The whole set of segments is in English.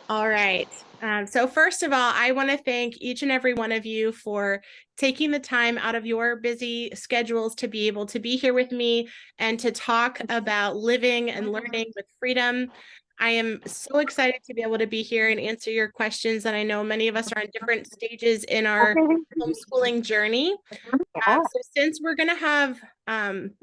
All right. So first of all, I want to thank each and every one of you for taking the time out of your busy schedules to be able to be here with me and to talk about living and learning with freedom. I am so excited to be able to be here and answer your questions. And I know many of us are on different stages in our homeschooling journey. So since we're going to have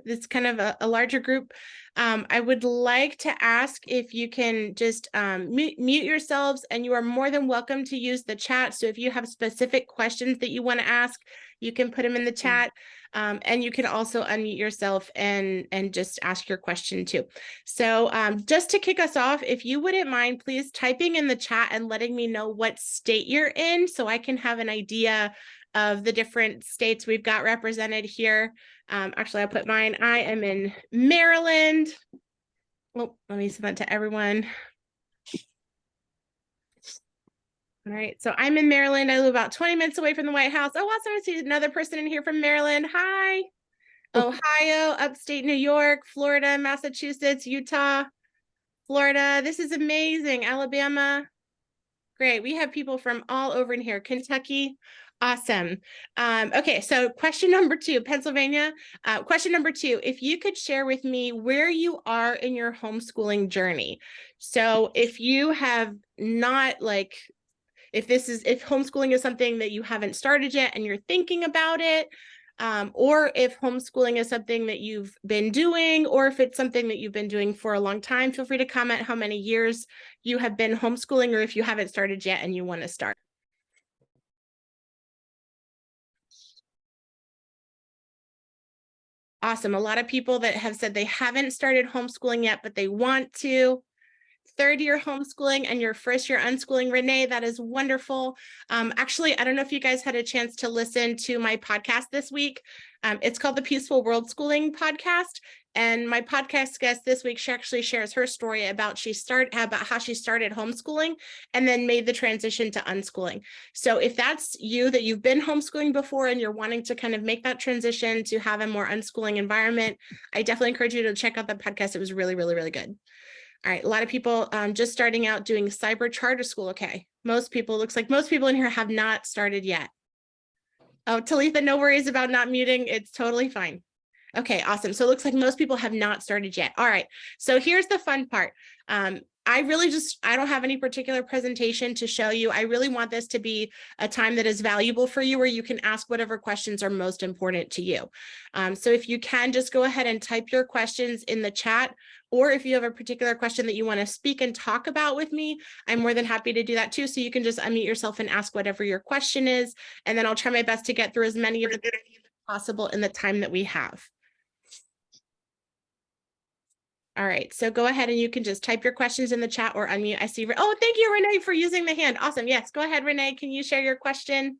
this kind of a larger group, I would like to ask if you can just mute yourselves, and you are more than welcome to use the chat. So if you have specific questions that you want to ask, you can put them in the chat. And you can also unmute yourself and just ask your question too. So just to kick us off, if you wouldn't mind, please typing in the chat and letting me know what state you're in so I can have an idea of the different states we've got represented here. Actually, I'll put mine. I am in Maryland. Oh, let me send that to everyone. All right, so I'm in Maryland. I live about 20 minutes away from the White House. Oh, awesome. I see another person in here from Maryland. Hi. Ohio, upstate New York, Florida, Massachusetts, Utah, Florida. This is amazing. Alabama. Great. We have people from all over in here. Kentucky. Awesome. Okay, so question number 2, Pennsylvania. Question number 2, if you could share with me where you are in your homeschooling journey. So if you have not if homeschooling is something that you haven't started yet and you're thinking about it, or if homeschooling is something that you've been doing, or if it's something that you've been doing for a long time, feel free to comment how many years you have been homeschooling, or if you haven't started yet and you want to start. Awesome. A lot of people that have said they haven't started homeschooling yet, but they want to. Third year homeschooling and your first year unschooling. Renee, that is wonderful. Actually, I don't know if you guys had a chance to listen to my podcast this week. It's called the Peaceful World Schooling Podcast. And my podcast guest this week, she actually shares her story about how she started homeschooling and then made the transition to unschooling. So if that's you, that you've been homeschooling before and you're wanting to kind of make that transition to have a more unschooling environment, I definitely encourage you to check out that podcast. It was really, really, really good. All right, a lot of people just starting out doing cyber charter school. Okay, looks like most people in here have not started yet. Oh, Talitha, no worries about not muting. It's totally fine. Okay, awesome. So it looks like most people have not started yet. All right, so here's the fun part. I don't have any particular presentation to show you. I really want this to be a time that is valuable for you, where you can ask whatever questions are most important to you. So if you can, just go ahead and type your questions in the chat, or if you have a particular question that you want to speak and talk about with me, I'm more than happy to do that too. So you can just unmute yourself and ask whatever your question is, and then I'll try my best to get through as many of them as possible in the time that we have. All right, so go ahead and you can just type your questions in the chat or unmute. I see. Oh, thank you, Renee, for using the hand. Awesome. Yes, go ahead, Renee. Can you share your question?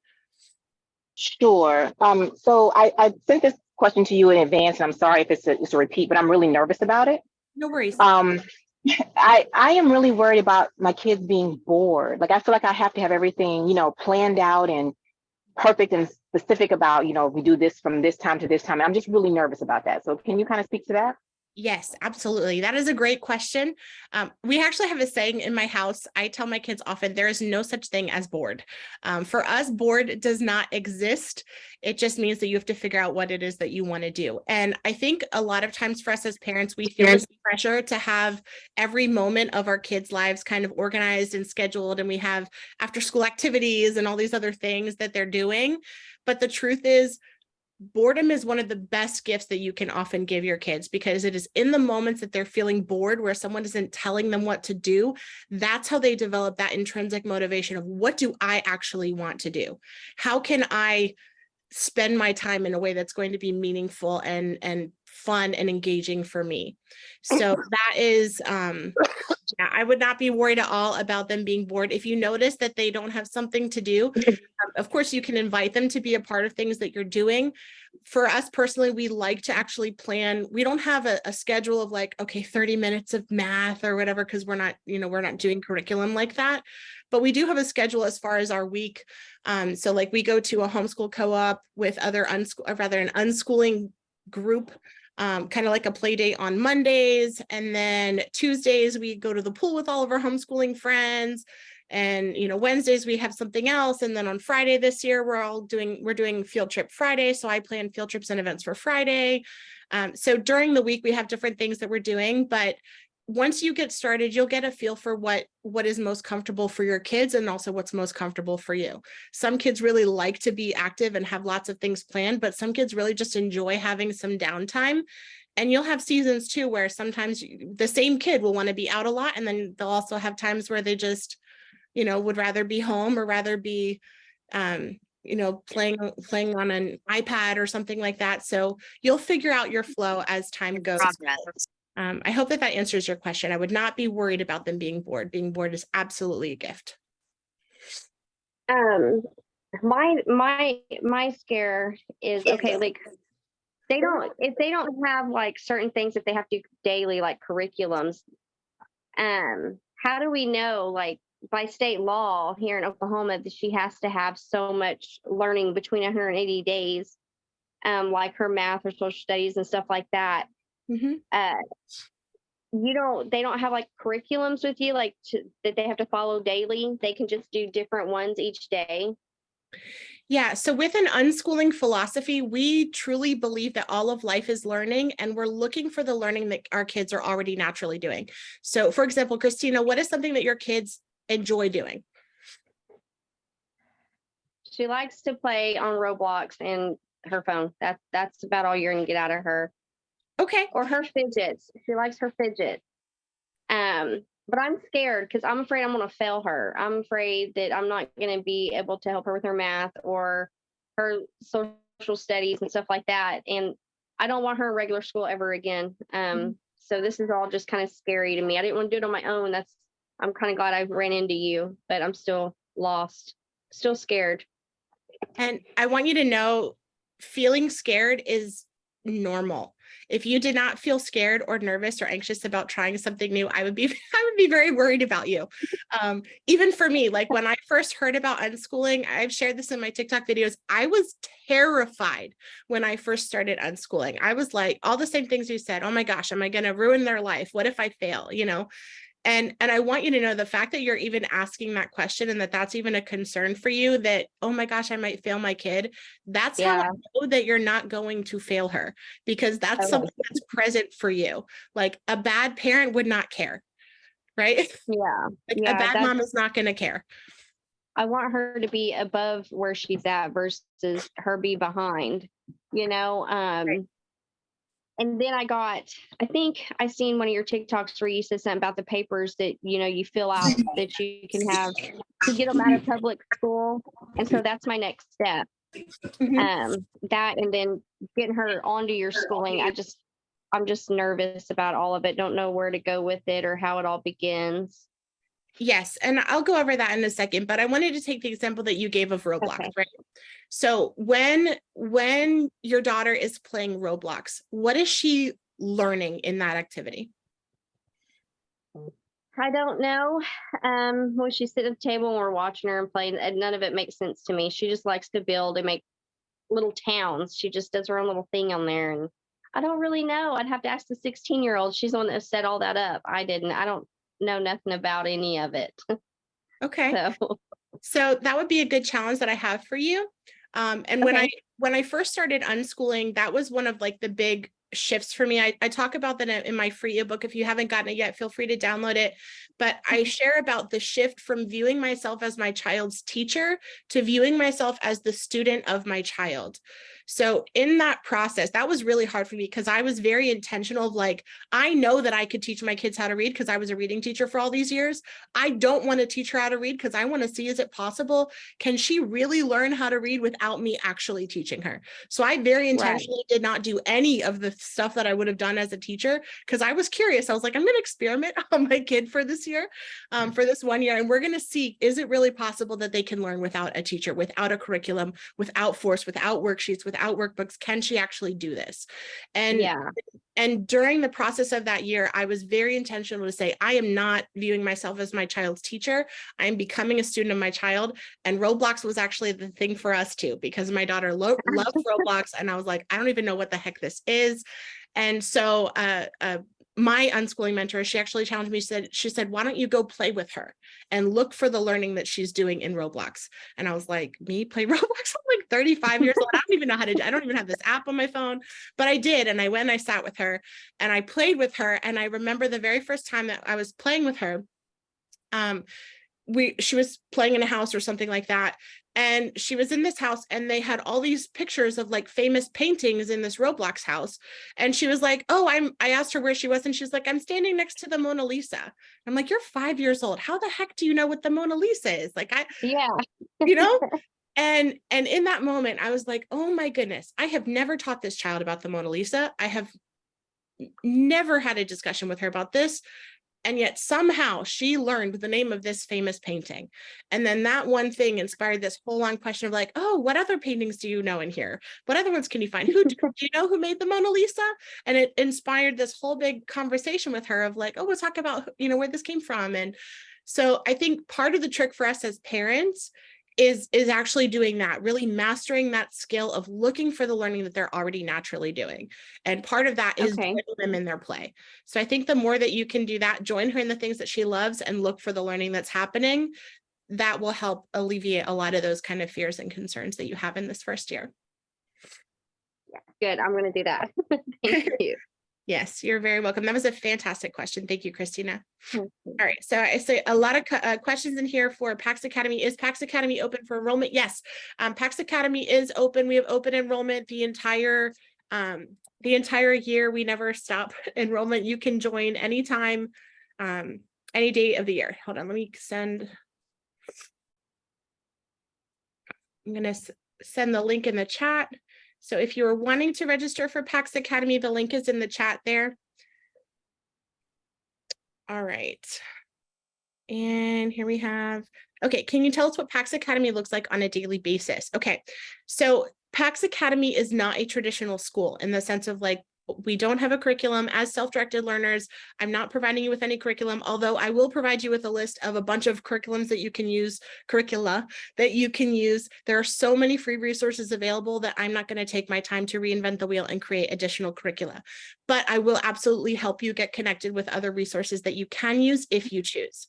Sure. So I sent this question to you in advance, and I'm sorry if it's a repeat, but I'm really nervous about it. No worries. I am really worried about my kids being bored. Like, I feel like I have to have everything, planned out and perfect and specific about, we do this from this time to this time. I'm just really nervous about that. So can you kind of speak to that? Yes, absolutely. That is a great question. We actually have a saying in my house. I tell my kids often, there is no such thing as bored. For us, bored does not exist. It just means that you have to figure out what it is that you want to do. And I think a lot of times for us as parents, we feel this pressure to have every moment of our kids' lives kind of organized and scheduled. And we have after school activities and all these other things that they're doing. But the truth is, boredom is one of the best gifts that you can often give your kids, because it is in the moments that they're feeling bored, where someone isn't telling them what to do. That's how they develop that intrinsic motivation of, what do I actually want to do? How can I spend my time in a way that's going to be meaningful and fun and engaging for me? So that is I would not be worried at all about them being bored. If you notice that they don't have something to do, of course you can invite them to be a part of things that you're doing. For us personally, we like to actually plan. We don't have a schedule of like, okay, 30 minutes of math or whatever, because we're not doing curriculum like that. But we do have a schedule as far as our week. So like, we go to a homeschool co-op with an unschooling group, kind of like a play date on Mondays. And then Tuesdays, we go to the pool with all of our homeschooling friends. And, Wednesdays we have something else. And then on Friday this year, we're doing field trip Friday. So I plan field trips and events for Friday. So during the week, we have different things that we're doing, but once you get started, you'll get a feel for what is most comfortable for your kids and also what's most comfortable for you. Some kids really like to be active and have lots of things planned, but some kids really just enjoy having some downtime. And you'll have seasons too, where sometimes the same kid will want to be out a lot. And then they'll also have times where they just, would rather be home or rather be, playing on an iPad or something like that. So you'll figure out your flow as time goes. I hope that answers your question. I would not be worried about them being bored. Being bored is absolutely a gift. My scare is, okay, like if they don't have like certain things that they have to do daily, like curriculums, how do we know, like by state law here in Oklahoma, that she has to have so much learning between 180 days, like her math or social studies and stuff like that? Mm-hmm. They don't have like curriculums with you, like that they have to follow daily. They can just do different ones each day. Yeah. So with an unschooling philosophy, we truly believe that all of life is learning, and we're looking for the learning that our kids are already naturally doing. So for example, Christina, what is something that your kids enjoy doing? She likes to play on Roblox and her phone. That's about all you're gonna get out of her. Okay. Or her fidgets. She likes her fidget. But I'm scared because I'm afraid I'm going to fail her. I'm afraid that I'm not going to be able to help her with her math or her social studies and stuff like that. And I don't want her in regular school ever again. So this is all just kind of scary to me. I didn't want to do it on my own. I'm kind of glad I ran into you, but I'm still lost, still scared. And I want you to know, feeling scared is normal. If you did not feel scared or nervous or anxious about trying something new, I would be very worried about you. Even for me, like when I first heard about unschooling, I've shared this in my TikTok videos. I was terrified when I first started unschooling. I was like, all the same things you said. Oh my gosh, am I going to ruin their life? What if I fail? And I want you to know, the fact that you're even asking that question and that's even a concern for you, that, oh my gosh, I might fail my kid. That's how I know that you're not going to fail her, because that's something that's present for you. Like a bad parent would not care, right? Yeah. Like a bad mom is not going to care. I want her to be above where she's at versus her be behind, Right. And then I think I seen one of your TikToks where you said something about the papers that, you fill out that you can have to get them out of public school. And so that's my next step. Mm-hmm. That, and then getting her onto your schooling. I'm just nervous about all of it. Don't know where to go with it or how it all begins. Yes. And I'll go over that in a second, but I wanted to take the example that you gave of Roblox, okay. Right? So when your daughter is playing Roblox, what is she learning in that activity? I don't know. When she sits at the table and we're watching her and playing, none of it makes sense to me. She just likes to build and make little towns. She just does her own little thing on there. And I don't really know. I'd have to ask the 16-year-old. She's the one that set all that up. I didn't. I don't know nothing about any of it. Okay. So that would be a good challenge that I have for you. And okay. when I first started unschooling, that was one of like the big shifts for me. I talk about that in my free ebook. If you haven't gotten it yet, feel free to download it. But I share about the shift from viewing myself as my child's teacher to viewing myself as the student of my child. So in that process, that was really hard for me because I was very intentional of like, I know that I could teach my kids how to read because I was a reading teacher for all these years. I don't want to teach her how to read because I want to see, is it possible? Can she really learn how to read without me actually teaching her? So I very intentionally did not do any of the stuff that I would have done as a teacher because I was curious. I was like, I'm going to experiment on my kid for this year, for this 1 year. And we're going to see, is it really possible that they can learn without a teacher, without a curriculum, without force, without worksheets, without workbooks? Can she actually do this? And during the process of that year, I was very intentional to say, I am not viewing myself as my child's teacher. I am becoming a student of my child. And Roblox was actually the thing for us too, because my daughter loved Roblox. And I was like, I don't even know what the heck this is. And so my unschooling mentor, she actually challenged me, she said, why don't you go play with her and look for the learning that she's doing in Roblox? And I was like, me play Roblox? I'm like 35 years old. I don't even know how to, I don't even have this app on my phone, but I did. And I went and I sat with her and I played with her. And I remember the very first time that I was playing with her, she was playing in a house or something like that. And she was in this house and they had all these pictures of like famous paintings in this Roblox house. And she was like, oh, I asked her where she was. And she's like, I'm standing next to the Mona Lisa. I'm like, you're 5 years old. How the heck do you know what the Mona Lisa is? Like, Yeah. you know? And in that moment, I was like, oh my goodness, I have never taught this child about the Mona Lisa. I have never had a discussion with her about this. And yet somehow she learned the name of this famous painting. And then that one thing inspired this whole long question of like, oh, what other paintings do you know in here? What other ones can you find? Do you know who made the Mona Lisa? And it inspired this whole big conversation with her of like, oh, we'll talk about, where this came from. And so I think part of the trick for us as parents is actually doing that, really mastering that skill of looking for the learning that they're already naturally doing. And part of that is joining them in their play. So I think the more that you can do that, join her in the things that she loves and look for the learning that's happening, that will help alleviate a lot of those kind of fears and concerns that you have in this first year. Good. I'm going to do that. Thank you. Yes, you're very welcome. That was a fantastic question. Thank you, Christina. All right. So I say a lot of questions in here for PAX Academy. Is PAX Academy open for enrollment? Yes. PAX Academy is open. We have open enrollment the entire year. We never stop enrollment. You can join anytime, any day of the year. Hold on. Let me send. I'm going to send the link in the chat. So if you're wanting to register for PAX Academy, the link is in the chat there. All right. And here we have, okay, can you tell us what PAX Academy looks like on a daily basis? Okay, so PAX Academy is not a traditional school in the sense of like, we don't have a curriculum. As self-directed learners, I'm not providing you with any curriculum, although I will provide you with a list of a bunch of curriculums that you can use, curricula that you can use. There are so many free resources available that I'm not going to take my time to reinvent the wheel and create additional curricula. But I will absolutely help you get connected with other resources that you can use if you choose.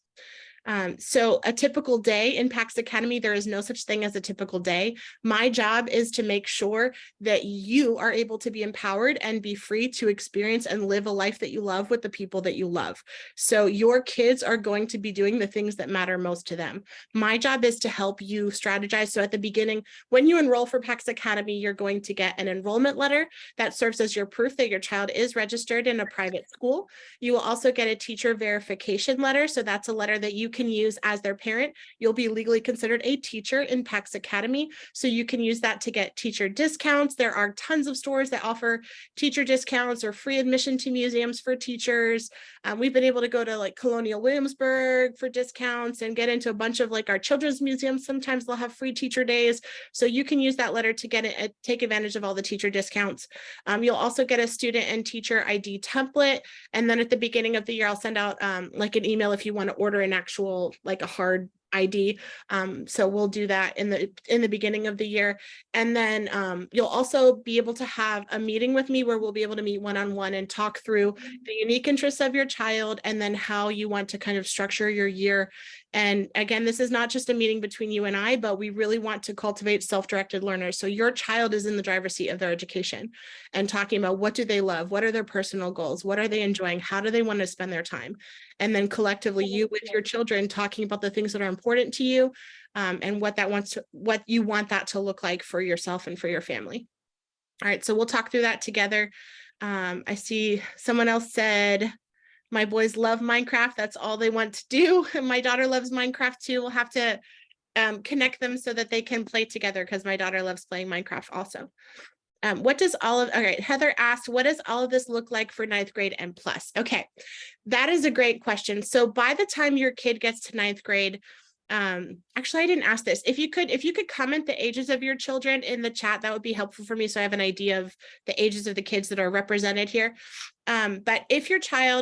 So a typical day in PAX Academy, there is no such thing as a typical day. My job is to make sure that you are able to be empowered and be free to experience and live a life that you love with the people that you love. So your kids are going to be doing the things that matter most to them. My job is to help you strategize. So at the beginning, when you enroll for PAX Academy, you're going to get an enrollment letter that serves as your proof that your child is registered in a private school. You will also get a teacher verification letter. So that's a letter that you can use as their parent. You'll be legally considered a teacher in PAX Academy. So you can use that to get teacher discounts. There are tons of stores that offer teacher discounts or free admission to museums for teachers. We've been able to go to like Colonial Williamsburg for discounts and get into a bunch of like our children's museums. Sometimes they'll have free teacher days. So you can use that letter to get it, take advantage of all the teacher discounts. You'll also get a student and teacher ID template. And then at the beginning of the year, I'll send out like an email if you want to order an actual, like a hard ID. So we'll do that in the beginning of the year. And then you'll also be able to have a meeting with me where we'll be able to meet one-on-one and talk through the unique interests of your child and then how you want to kind of structure your year. And again, this is not just a meeting between you and I, but we really want to cultivate self-directed learners. So your child is in the driver's seat of their education and talking about what do they love? What are their personal goals? What are they enjoying? How do they want to spend their time? And then collectively, you with your children talking about the things that are important to you and what you want that to look like for yourself and for your family. All right, so we'll talk through that together. I see someone else said, my boys love Minecraft. That's all they want to do. And my daughter loves Minecraft too. We'll have to connect them so that they can play together because my daughter loves playing Minecraft also. What does all right, Heather asked, what does all of this look like for 9th grade and plus? Okay, that is a great question. So by the time your kid gets to 9th grade, actually, I didn't ask this. If you could comment the ages of your children in the chat, that would be helpful for me. So I have an idea of the ages of the kids that are represented here. But if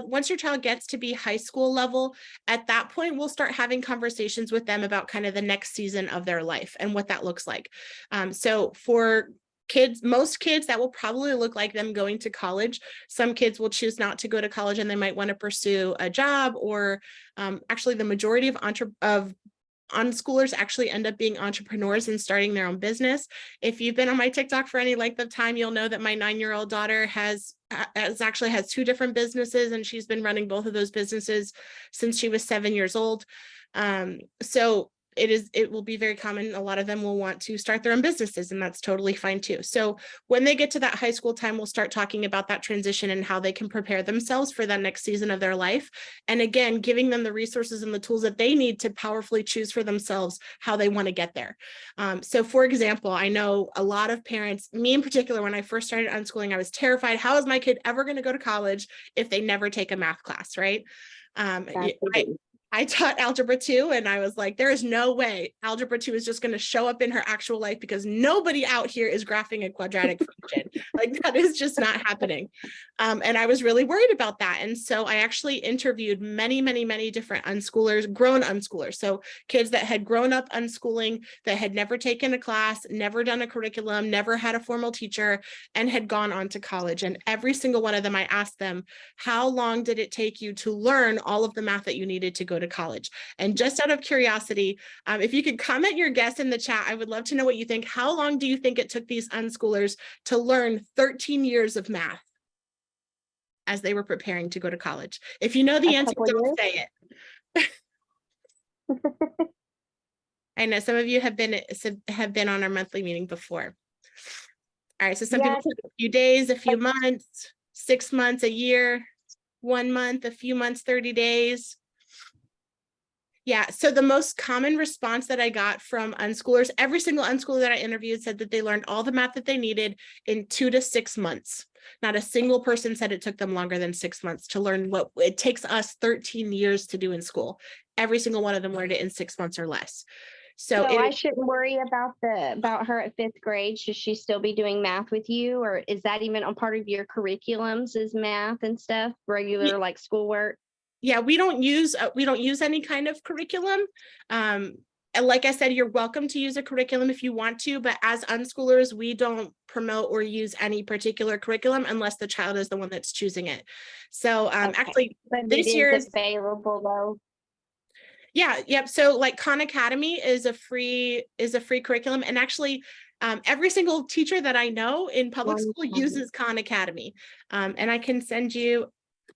once your child gets to be high school level, at that point, we'll start having conversations with them about kind of the next season of their life and what that looks like. So for most kids, that will probably look like them going to college. Some kids will choose not to go to college and they might want to pursue a job, or actually the majority of unschoolers actually end up being entrepreneurs and starting their own business. If you've been on my TikTok for any length of time, you'll know that my 9-year-old daughter has two different businesses, and she's been running both of those businesses since she was 7 years old. So it will be very common. A lot of them will want to start their own businesses, and that's totally fine too. So when they get to that high school time, we'll start talking about that transition and how they can prepare themselves for that next season of their life. And again, giving them the resources and the tools that they need to powerfully choose for themselves how they want to get there. So for example, I know a lot of parents, me in particular, when I first started unschooling, I was terrified. How is my kid ever going to go to college if they never take a math class, right? I taught Algebra 2, and I was like, there is no way Algebra 2 is just going to show up in her actual life, because nobody out here is graphing a quadratic function. Like, that is just not happening. And I was really worried about that. And so I actually interviewed many, many, many different unschoolers, grown unschoolers. So kids that had grown up unschooling, that had never taken a class, never done a curriculum, never had a formal teacher, and had gone on to college. And every single one of them, I asked them, how long did it take you to learn all of the math that you needed to go to college? And just out of curiosity, if you could comment your guess in the chat, I would love to know what you think. How long do you think it took these unschoolers to learn 13 years of math as they were preparing to go to college? If you know the answer, don't say it. I know some of you have been on our monthly meeting before. All right, so some people said a few days, a few months, 6 months, a year, 1 month, a few months, 30 days. Yeah, so the most common response that I got from unschoolers, every single unschooler that I interviewed said that they learned all the math that they needed in 2 to 6 months. Not a single person said it took them longer than 6 months to learn what it takes us 13 years to do in school. Every single one of them learned it in 6 months or less. So I shouldn't worry about her at 5th grade. Should she still be doing math with you, or is that even a part of your curriculums, is math and stuff, regular like schoolwork? Yeah, we don't use any kind of curriculum. And like I said, you're welcome to use a curriculum if you want to, but as unschoolers, we don't promote or use any particular curriculum unless the child is the one that's choosing it. So actually, but this year is available though. Yeah, yep. So like Khan Academy is a free curriculum, and actually every single teacher that I know in public school uses Khan Academy. And I can send you,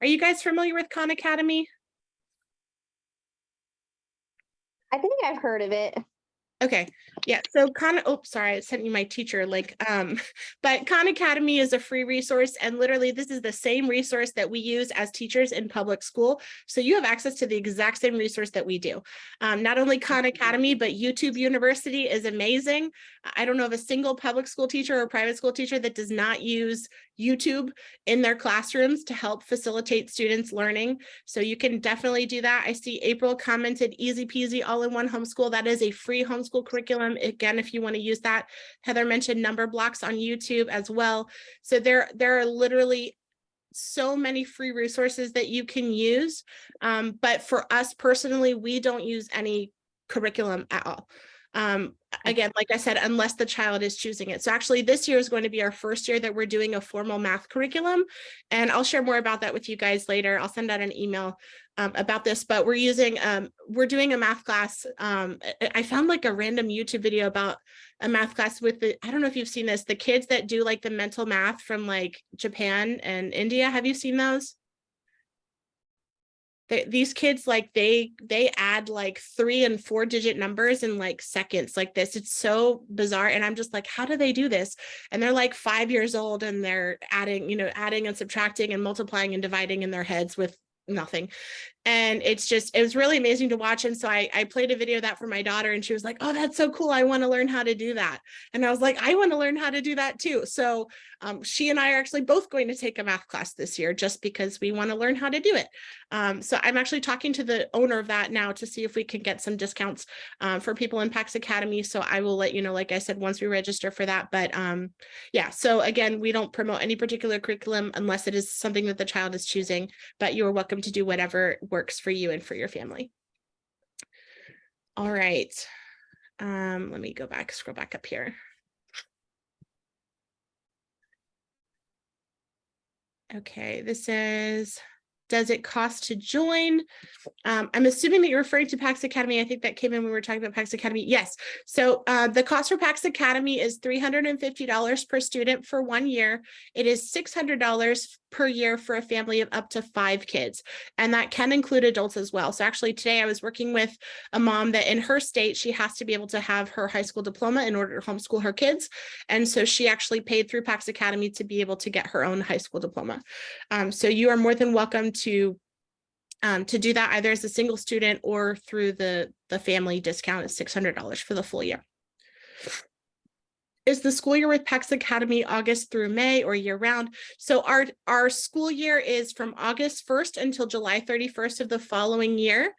are you guys familiar with Khan Academy? I think I've heard of it. Okay, yeah, so sorry, I sent you my teacher link. But Khan Academy is a free resource, and literally this is the same resource that we use as teachers in public school. So you have access to the exact same resource that we do. Not only Khan Academy, but YouTube University is amazing. I don't know of a single public school teacher or private school teacher that does not use YouTube in their classrooms to help facilitate students learning. So you can definitely do that. I see April commented easy peasy all-in-one homeschool. That is a free homeschool curriculum. Again, if you want to use that. Heather mentioned Number Blocks on YouTube as well. So there are literally so many free resources that you can use. But for us personally, we don't use any curriculum at all. Again, like I said, unless the child is choosing it. So actually this year is going to be our first year that we're doing a formal math curriculum. And I'll share more about that with you guys later. I'll send out an email about this, but we're doing a math class. I found like a random YouTube video about a math class with I don't know if you've seen this, the kids that do like the mental math from like Japan and India. Have you seen those? These kids, like they add like 3 and 4 digit numbers in like seconds like this. It's so bizarre. And I'm just like, how do they do this? And they're like 5 years old, and they're adding and subtracting and multiplying and dividing in their heads with nothing. And it was really amazing to watch. And so I played a video of that for my daughter, and she was like, oh, that's so cool. I want to learn how to do that. And I was like, I want to learn how to do that too. So she and I are actually both going to take a math class this year just because we want to learn how to do it. So I'm actually talking to the owner of that now to see if we can get some discounts for people in PAX Academy. So I will let you know, like I said, once we register for that. But yeah, so again, we don't promote any particular curriculum unless it is something that the child is choosing, but you are welcome to do whatever works for you and for your family. All right. Let me scroll back up here. Okay, this is, does it cost to join? I'm assuming that you're referring to PAX Academy. I think that came in when we were talking about PAX Academy. Yes. So the cost for PAX Academy is $350 per student for 1 year. It is $600 per year for a family of up to 5 kids. And that can include adults as well. So actually today I was working with a mom that in her state, she has to be able to have her high school diploma in order to homeschool her kids. And so she actually paid through PAX Academy to be able to get her own high school diploma. So you are more than welcome to do that either as a single student or through the family discount is $600 for the full year. Is the school year with PAX Academy August through May or year round? So our school year is from August 1st until July 31st of the following year.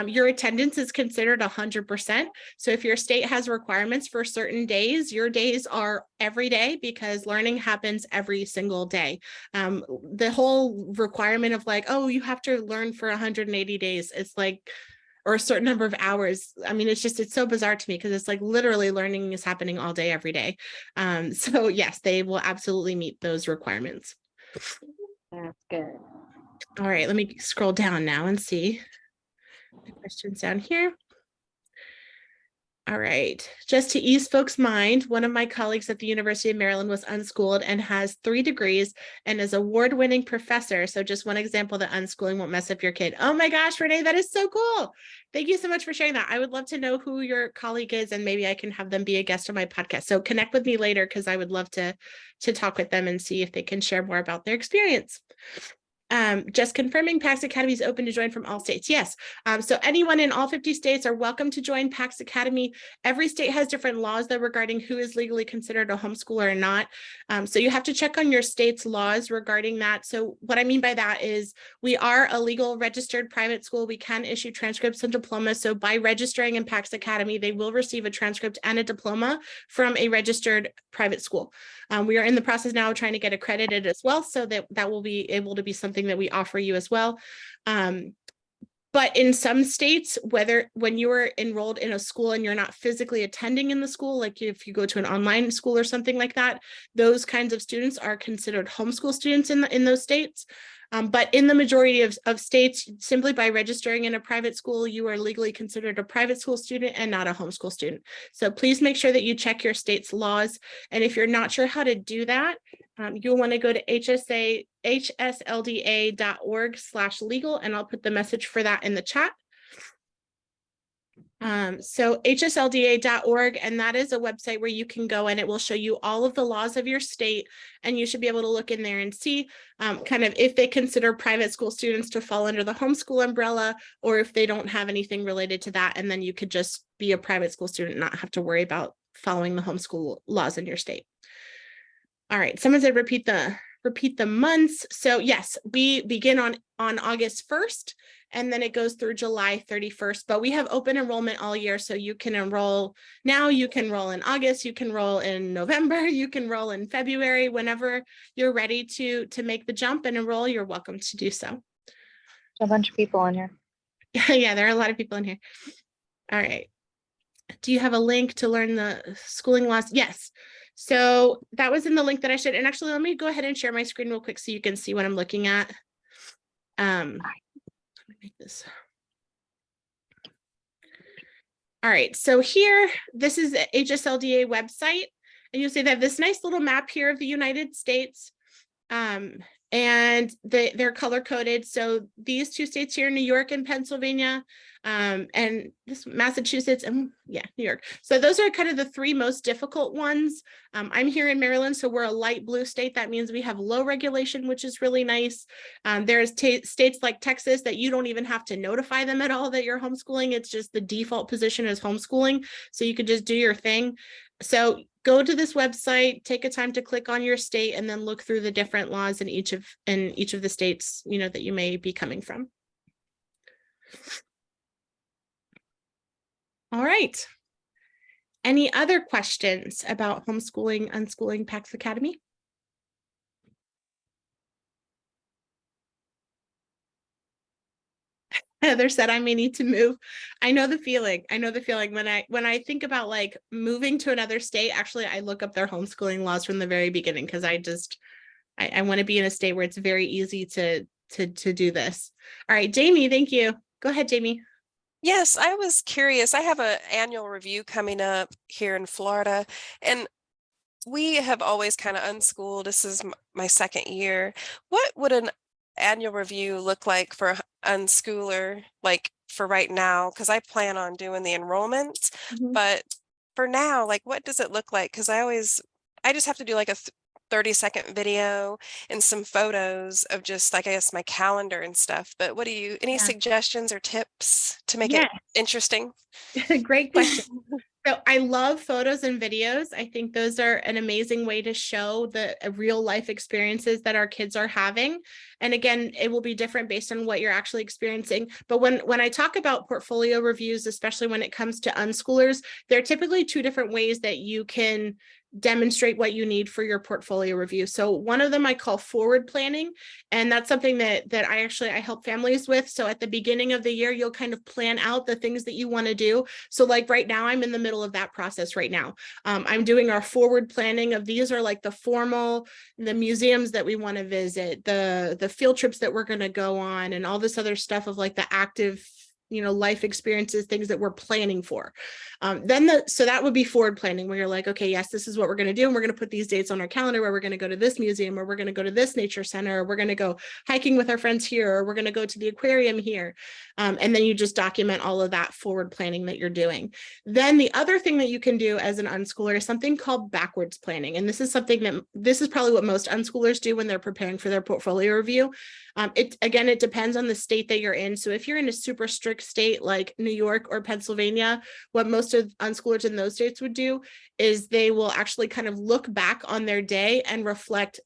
Your attendance is considered 100%. So if your state has requirements for certain days, your days are every day because learning happens every single day. The whole requirement of like, oh, you have to learn for 180 days. It's like, or a certain number of hours. I mean, it's so bizarre to me because it's like literally learning is happening all day, every day. So yes, they will absolutely meet those requirements. That's good. All right, let me scroll down now and see the questions down here. All right, just to ease folks' mind, one of my colleagues at the University of Maryland was unschooled and has 3 degrees and is award-winning professor. So just one example that unschooling won't mess up your kid. Oh my gosh, Renee, that is so cool. Thank you so much for sharing that. I would love to know who your colleague is and maybe I can have them be a guest on my podcast. So connect with me later because I would love to talk with them and see if they can share more about their experience. Just confirming PAX Academy is open to join from all states. Yes. So anyone in all 50 states are welcome to join PAX Academy. Every state has different laws though regarding who is legally considered a homeschooler or not. So you have to check on your state's laws regarding that. So what I mean by that is we are a legal registered private school. We can issue transcripts and diplomas. So by registering in PAX Academy, they will receive a transcript and a diploma from a registered private school. We are in the process now of trying to get accredited as well, so that will be able to be something that we offer you as well. But in some states, when you are enrolled in a school and you're not physically attending in the school, like if you go to an online school or something like that, those kinds of students are considered homeschool students in those states. But in the majority of states, simply by registering in a private school, you are legally considered a private school student and not a homeschool student. So please make sure that you check your state's laws. And if you're not sure how to do that, you'll want to go to hslda.org/legal, and I'll put the message for that in the chat. So hslda.org, and that is a website where you can go and it will show you all of the laws of your state, and you should be able to look in there and see kind of if they consider private school students to fall under the homeschool umbrella, or if they don't have anything related to that, and then you could just be a private school student, not have to worry about following the homeschool laws in your state. All right, someone said repeat the months. So yes, we begin on August 1st, and then it goes through July 31st, but we have open enrollment all year. So you can enroll now, you can enroll in August, you can enroll in November, you can enroll in February, whenever you're ready to make the jump and enroll, you're welcome to do so. A bunch of people in here. Yeah, there are a lot of people in here. All right. Do you have a link to learn the schooling laws? Yes. So that was in the link that I shared. And actually, let me go ahead and share my screen real quick so you can see what I'm looking at. Let me make this. All right, so here, this is the HSLDA website, and you'll see they have this nice little map here of the United States. And they're color coded. So these 2 states here, New York and Pennsylvania, and this Massachusetts and New York. So those are kind of the 3 most difficult ones. I'm here in Maryland, so we're a light blue state. That means we have low regulation, which is really nice. There's states like Texas that you don't even have to notify them at all that you're homeschooling. It's just the default position is homeschooling. So you could just do your thing. So go to this website, take a time to click on your state, and then look through the different laws in each of the states, that you may be coming from. All right. Any other questions about homeschooling, unschooling, PAX Academy? Heather said I may need to move. I know the feeling. When I think about like moving to another state, actually I look up their homeschooling laws from the very beginning because I want to be in a state where it's very easy to do this. All right, Jamie, thank you. Go ahead, Jamie. Yes, I was curious. I have an annual review coming up here in Florida, and we have always kind of unschooled. This is my second year. What would an annual review look like for unschooler, like for right now? Because I plan on doing the enrollment, but for now, like what does it look like? Because I just have to do like a 30-second video and some photos of just like, I guess, my calendar and stuff. But any suggestions or tips to make it interesting? Great question. So I love photos and videos. I think those are an amazing way to show the real life experiences that our kids are having. And again, it will be different based on what you're actually experiencing. But when I talk about portfolio reviews, especially when it comes to unschoolers, there are typically two different ways that you can demonstrate what you need for your portfolio review. So one of them I call forward planning, and that's something that I help families with. So at the beginning of the year, you'll kind of plan out the things that you want to do. So like right now, I'm in the middle of that process right now. I'm doing our forward planning of these are like the museums that we want to visit, the field trips that we're going to go on, and all this other stuff of like the active life experiences, things that we're planning for. So that would be forward planning, where you're like, okay, yes, this is what we're going to do. And we're going to put these dates on our calendar where we're going to go to this museum, or we're going to go to this nature center, or we're going to go hiking with our friends here, or we're going to go to the aquarium here. And then you just document all of that forward planning that you're doing. Then the other thing that you can do as an unschooler is something called backwards planning. And this is probably what most unschoolers do when they're preparing for their portfolio review. It depends on the state that you're in. So if you're in a super strict state like New York or Pennsylvania, what most of unschoolers in those states would do is they will actually kind of look back on their day and reflect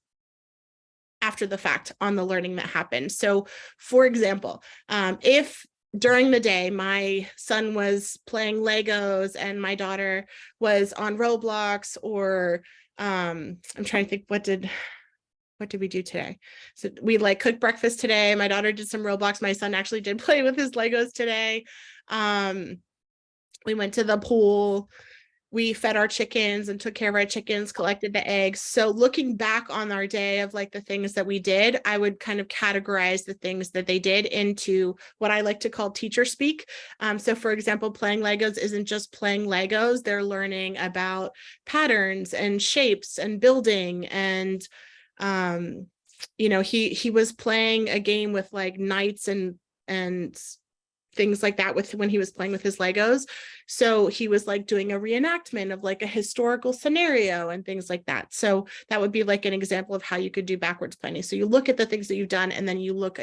after the fact on the learning that happened. So for example, if during the day my son was playing Legos and my daughter was on Roblox, or I'm trying to think, what did we do today? So we cooked breakfast today. My daughter did some Roblox. My son actually did play with his Legos today. We went to the pool. We fed our chickens and took care of our chickens, collected the eggs. So looking back on our day of the things that we did, I would kind of categorize the things that they did into what I like to call teacher speak. So for example, playing Legos isn't just playing Legos. They're learning about patterns and shapes and building, and he was playing a game with knights and things like that when he was playing with his Legos. So he was doing a reenactment of a historical scenario and things like that. So that would be an example of how you could do backwards planning. So you look at the things that you've done, and then you look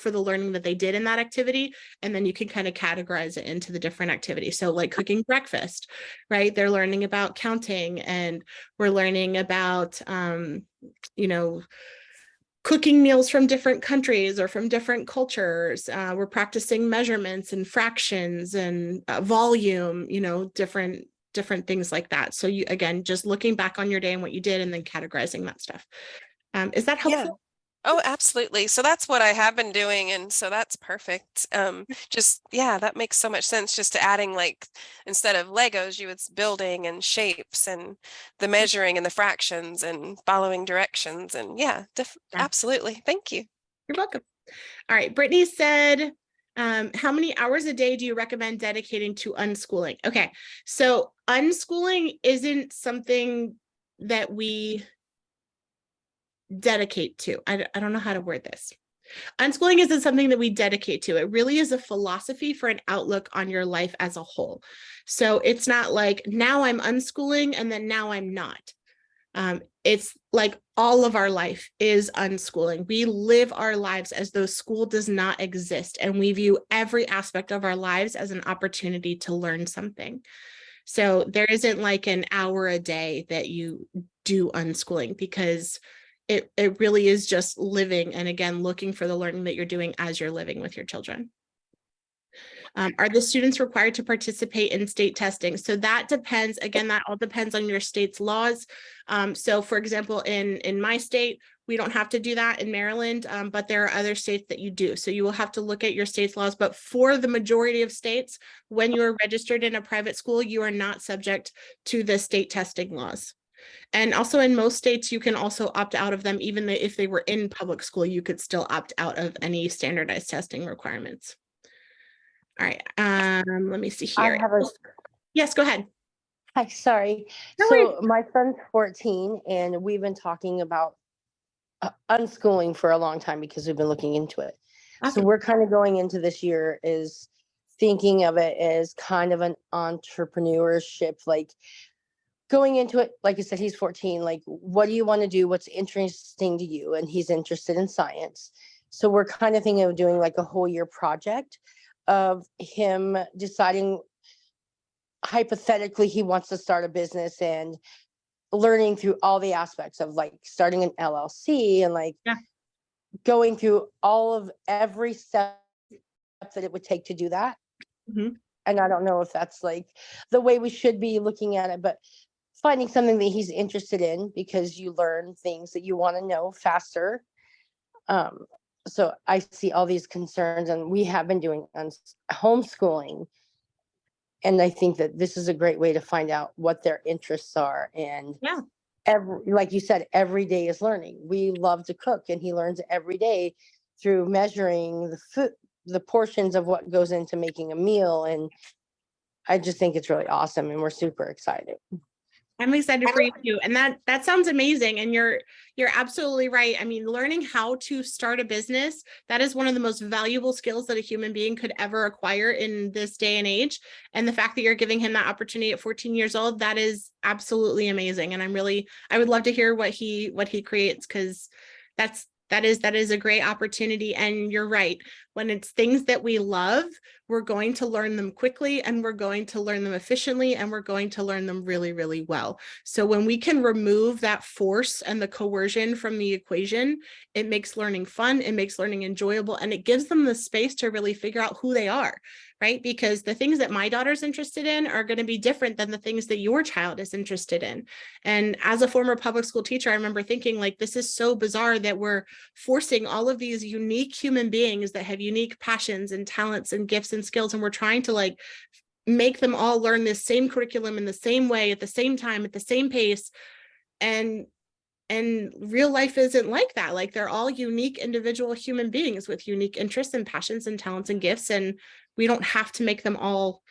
for the learning that they did in that activity, and then you can kind of categorize it into the different activities. So cooking breakfast, right? They're learning about counting, and we're learning about cooking meals from different countries or from different cultures. We're practicing measurements and fractions and volume, different things like that. So you, again, just looking back on your day and what you did, and then categorizing that stuff. Is that helpful? Yeah. Oh, absolutely. So that's what I have been doing. And so that's perfect. That makes so much sense. Just to adding instead of Legos, you it's building and shapes and the measuring and the fractions and following directions. And absolutely. Thank you. You're welcome. All right. Brittany said, how many hours a day do you recommend dedicating to unschooling? Okay. So unschooling isn't something that we dedicate to. I don't know how to word this. Unschooling isn't something that we dedicate to. It really is a philosophy for an outlook on your life as a whole. So it's not now I'm unschooling and then now I'm not. It's all of our life is unschooling. We live our lives as though school does not exist, and we view every aspect of our lives as an opportunity to learn something. So there isn't an hour a day that you do unschooling, because it really is just living, and again, looking for the learning that you're doing as you're living with your children. Are the students required to participate in state testing? So that depends. Again, that all depends on your state's laws. So for example, in my state, we don't have to do that in Maryland, but there are other states that you do. So you will have to look at your state's laws. But for the majority of states, when you are registered in a private school, you are not subject to the state testing laws. And also in most states, you can also opt out of them, even if they were in public school, you could still opt out of any standardized testing requirements. All right, let me see I here. have a, Yes, go ahead. hi, sorry. No So my son's 14 and we've been talking about unschooling for a long time because we've been looking into it. So Awesome. we're kind of going into this year is thinking of it as kind of an entrepreneurship, like going into it, like I said, he's 14, like, what do you want to do? What's interesting to you? And he's interested in science. So we're kind of thinking of doing like a whole year project of him deciding hypothetically he wants to start a business and learning through all the aspects of like starting an LLC and like Yeah. going through all of every step that it would take to do that. Mhm. And I don't know if that's like the way we should be looking at it, but finding something that he's interested in because you learn things that you want to know faster. So I see all these concerns and we have been doing homeschooling. And I think that this is a great way to find out what their interests are. And Yeah. like you said, every day is learning. We love to cook and he learns every day through measuring the food, the portions of what goes into making a meal. And I just think it's really awesome and we're super excited. I'm excited for you too. And that sounds amazing. And you're absolutely right. I mean, learning how to start a business, that is one of the most valuable skills that a human being could ever acquire in this day and age. And the fact that you're giving him that opportunity at 14 years old, that is absolutely amazing. And I would love to hear what he creates, because that is a great opportunity. And you're right. When it's things that we love, we're going to learn them quickly and we're going to learn them efficiently and we're going to learn them really, really well. So when we can remove that force and the coercion from the equation, it makes learning fun, it makes learning enjoyable, and it gives them the space to really figure out who they are, right? Because the things that my daughter's interested in are going to be different than the things that your child is interested in. And as a former public school teacher, I remember thinking, like, this is so bizarre that we're forcing all of these unique human beings that have unique passions and talents and gifts and skills, and we're trying to like make them all learn this same curriculum in the same way at the same time at the same pace. And real life isn't like that. Like, they're all unique individual human beings with unique interests and passions and talents and gifts, and we don't have to make them all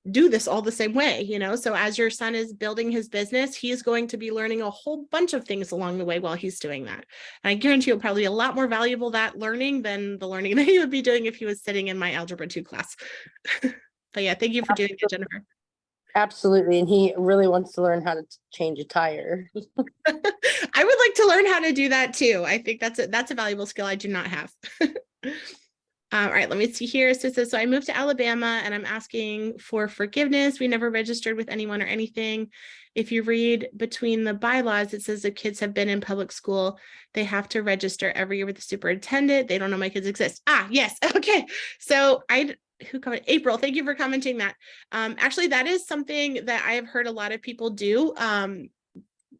do this all the same way, you know? So as your son is building his business, he's going to be learning a whole bunch of things along the way while he's doing that. And I guarantee you'll probably be a lot more valuable that learning than the learning that he would be doing if he was sitting in my Algebra 2 class. But yeah, thank you for doing it, Jennifer. Absolutely. And he really wants to learn how to change a tire. I would like to learn how to do that too. I think that's a valuable skill I do not have. All right, let me see here. So it says, so I moved to Alabama and I'm asking for forgiveness. We never registered with anyone or anything. If you read between the bylaws, it says if kids have been in public school, they have to register every year with the superintendent. They don't know my kids exist. Ah, yes. Okay. So who commented? April, thank you for commenting that. Actually, that is something that I have heard a lot of people do.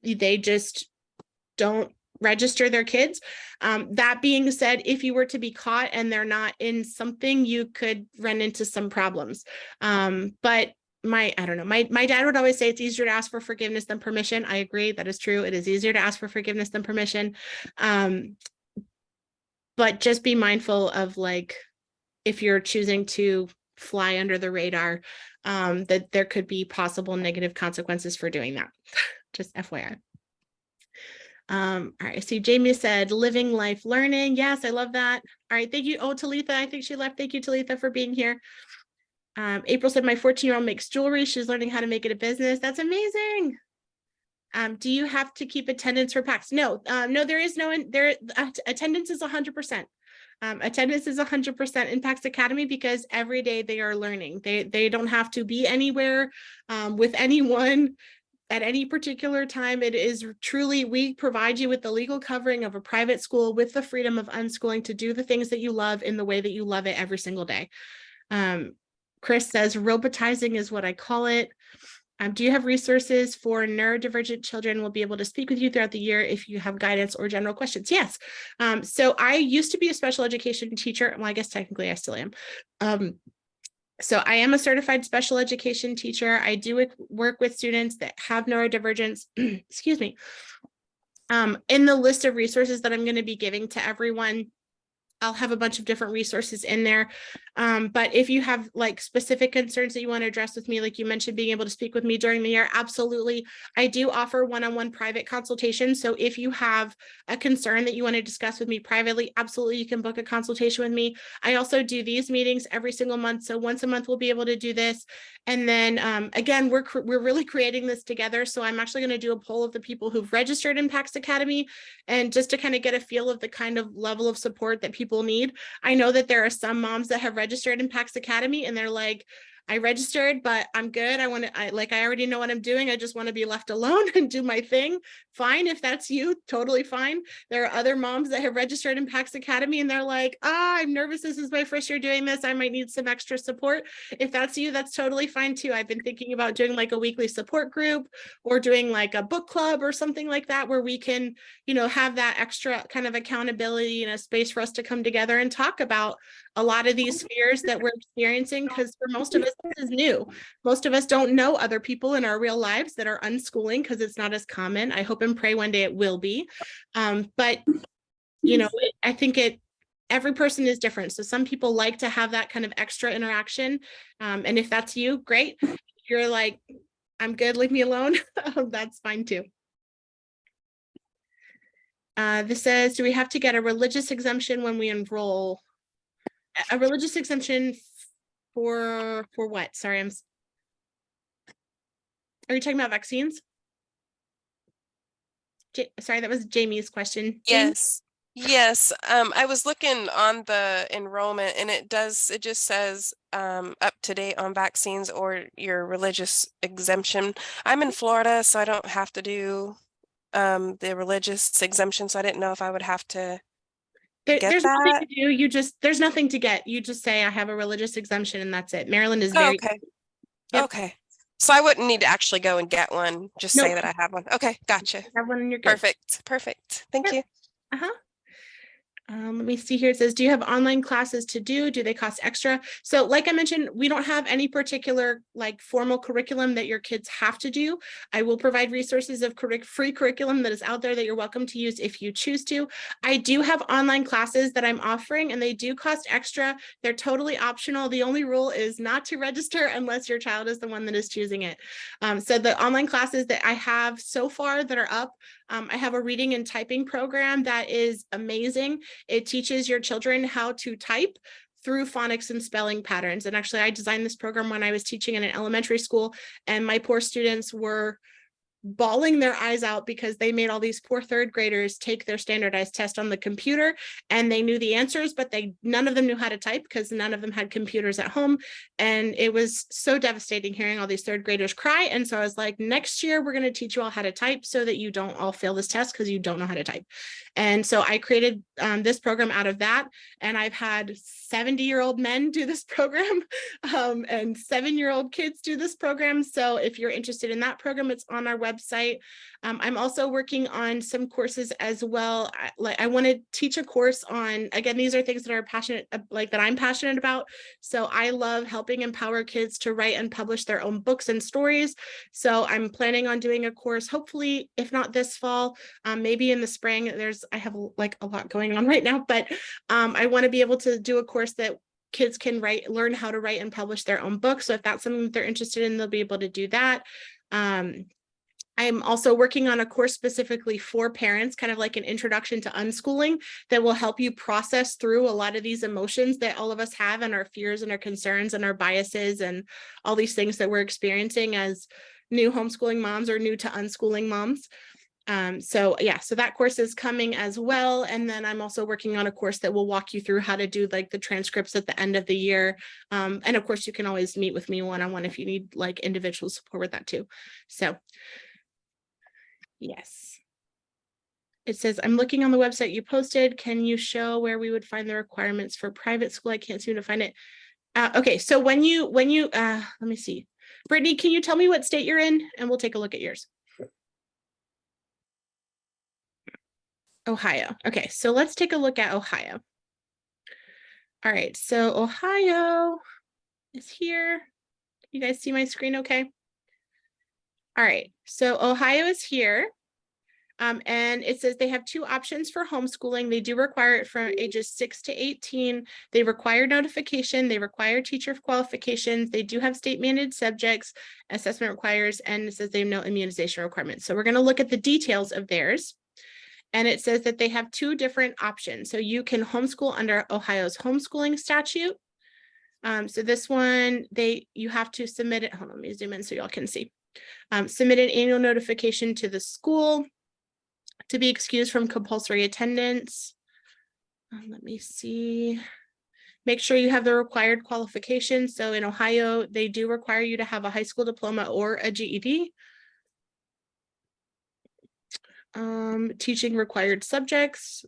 They just don't register their kids. That being said, if you were to be caught and they're not in something, you could run into some problems. But I don't know, my dad would always say it's easier to ask for forgiveness than permission. I agree, that is true. It is easier to ask for forgiveness than permission. But just be mindful of, like, if you're choosing to fly under the radar, that there could be possible negative consequences for doing that. Just FYI. All right, I see Jamie said living life learning. Yes, I love that. All right, thank you. Oh, Talitha, I think she left. Thank you, Talitha, for being here. April said my 14-year-old makes jewelry. She's learning how to make it a business. That's amazing. Do you have to keep attendance for PAX? No, no, there is no, attendance is 100%. Attendance is 100% in PAX Academy because every day they are learning. They don't have to be anywhere with anyone at any particular time. It is truly, we provide you with the legal covering of a private school with the freedom of unschooling to do the things that you love in the way that you love it every single day. Chris says robotizing is what I call it. Do you have resources for neurodivergent children? We'll be able to speak with you throughout the year if you have guidance or general questions. Yes. So I used to be a special education teacher. Well, I guess technically I still am. So I am a certified special education teacher. I do work with students that have neurodivergence, excuse me. In the list of resources that I'm going to be giving to everyone, I'll have a bunch of different resources in there. But if you have like specific concerns that you want to address with me, like you mentioned, being able to speak with me during the year, absolutely. I do offer one-on-one private consultation. So if you have a concern that you want to discuss with me privately, absolutely, you can book a consultation with me. I also do these meetings every single month. So once a month, we'll be able to do this. And then again, we're really creating this together. So I'm actually going to do a poll of the people who've registered in PAX Academy, and just to kind of get a feel of the kind of level of support that people need. I know that there are some moms that have registered in PAX Academy and they're like, I registered, but I'm good. I already know what I'm doing. I just want to be left alone and do my thing. Fine. If that's you, totally fine. There are other moms that have registered in PAX Academy and they're like, I'm nervous. This is my first year doing this. I might need some extra support. If that's you, that's totally fine too. I've been thinking about doing like a weekly support group or doing like a book club or something like that, where we can, have that extra kind of accountability and a space for us to come together and talk about a lot of these fears that we're experiencing, because for most of us, this is new. Most of us don't know other people in our real lives that are unschooling because it's not as common. I hope and pray one day it will be. But, I think every person is different. So some people like to have that kind of extra interaction. And if that's you, great. If you're like, I'm good, leave me alone, that's fine too. This says, do we have to get a religious exemption when we enroll? A religious exemption for what? Sorry, are you talking about vaccines? Sorry, that was Jamie's question. Jamie? Yes. I was looking on the enrollment and it just says up to date on vaccines or your religious exemption. I'm in Florida, so I don't have to do the religious exemption. So I didn't know if I would have to get There's nothing that. to do. There's nothing to get. You just say I have a religious exemption and that's it. Maryland is very Okay. Yep. Okay. So I wouldn't need to actually go and get one. Just say Nope. that I have one. Okay, gotcha. Have one and you're good. Perfect. Thank Yep. you. Uh-huh. Let me see here. It says, do you have online classes to do? Do they cost extra? So like I mentioned, we don't have any particular like formal curriculum that your kids have to do. I will provide resources of free curriculum that is out there that you're welcome to use if you choose to. I do have online classes that I'm offering and they do cost extra. They're totally optional. The only rule is not to register unless your child is the one that is choosing it. So the online classes that I have so far that are up, I have a reading and typing program that is amazing. It teaches your children how to type through phonics and spelling patterns. And actually, I designed this program when I was teaching in an elementary school, and my poor students were bawling their eyes out because they made all these poor third graders take their standardized test on the computer and they knew the answers, but none of them knew how to type because none of them had computers at home. And it was so devastating hearing all these third graders cry. And so I was like, next year, we're going to teach you all how to type so that you don't all fail this test because you don't know how to type. And so I created this program out of that. And I've had 70-year-old men do this program and 7-year-old kids do this program. So if you're interested in that program, it's on our website. I'm also working on some courses as well. I want to teach a course on, again, these are things that are passionate, like that I'm passionate about. So I love helping empower kids to write and publish their own books and stories. So I'm planning on doing a course, hopefully, if not this fall, maybe in the spring. I have like a lot going on right now, but I want to be able to do a course that kids can learn how to write and publish their own books. So if that's something that they're interested in, they'll be able to do that. I'm also working on a course specifically for parents, kind of like an introduction to unschooling that will help you process through a lot of these emotions that all of us have and our fears and our concerns and our biases and all these things that we're experiencing as new homeschooling moms or new to unschooling moms. So that course is coming as well. And then I'm also working on a course that will walk you through how to do like the transcripts at the end of the year. And of course, you can always meet with me one-on-one if you need like individual support with that too. So yes. It says, I'm looking on the website you posted. Can you show where we would find the requirements for private school? I can't seem to find it. Okay, so when you, let me see. Brittany, can you tell me what state you're in? And we'll take a look at yours. Ohio. Okay, so let's take a look at Ohio. All right, so Ohio is here. You guys see my screen okay? All right, so Ohio is here. And it says they have two options for homeschooling. They do require it from ages 6 to 18. They require notification. They require teacher qualifications. They do have state mandated subjects, assessment requires, and it says they have no immunization requirements. So we're going to look at the details of theirs. And it says that they have two different options. So you can homeschool under Ohio's homeschooling statute. So this one, you have to submit it. Hold on, let me zoom in so y'all can see. Submit an annual notification to the school to be excused from compulsory attendance. Let me see. Make sure you have the required qualifications. So in Ohio, they do require you to have a high school diploma or a GED. Teaching required subjects.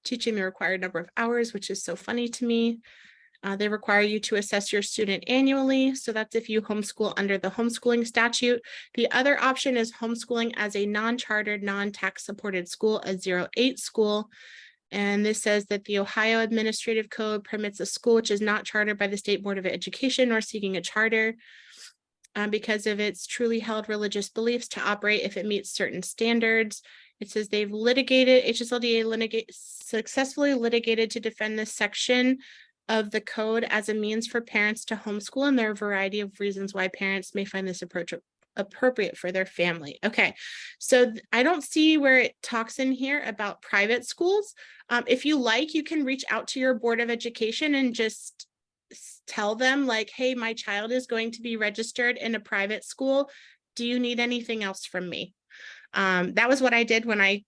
Teaching the required number of hours, which is so funny to me. They require you to assess your student annually. So that's if you homeschool under the homeschooling statute. The other option is homeschooling as a non-chartered, non-tax supported school, a 0-8 school. And this says that the Ohio Administrative Code permits a school which is not chartered by the State Board of Education or seeking a charter because of its truly held religious beliefs to operate if it meets certain standards. It says they've litigated, HSLDA successfully litigated to defend this section of the code as a means for parents to homeschool, and there are a variety of reasons why parents may find this approach appropriate for their family. Okay, so I don't see where it talks in here about private schools. If you like, you can reach out to your Board of Education and just tell them like, hey, my child is going to be registered in a private school. Do you need anything else from me? That was what I did when I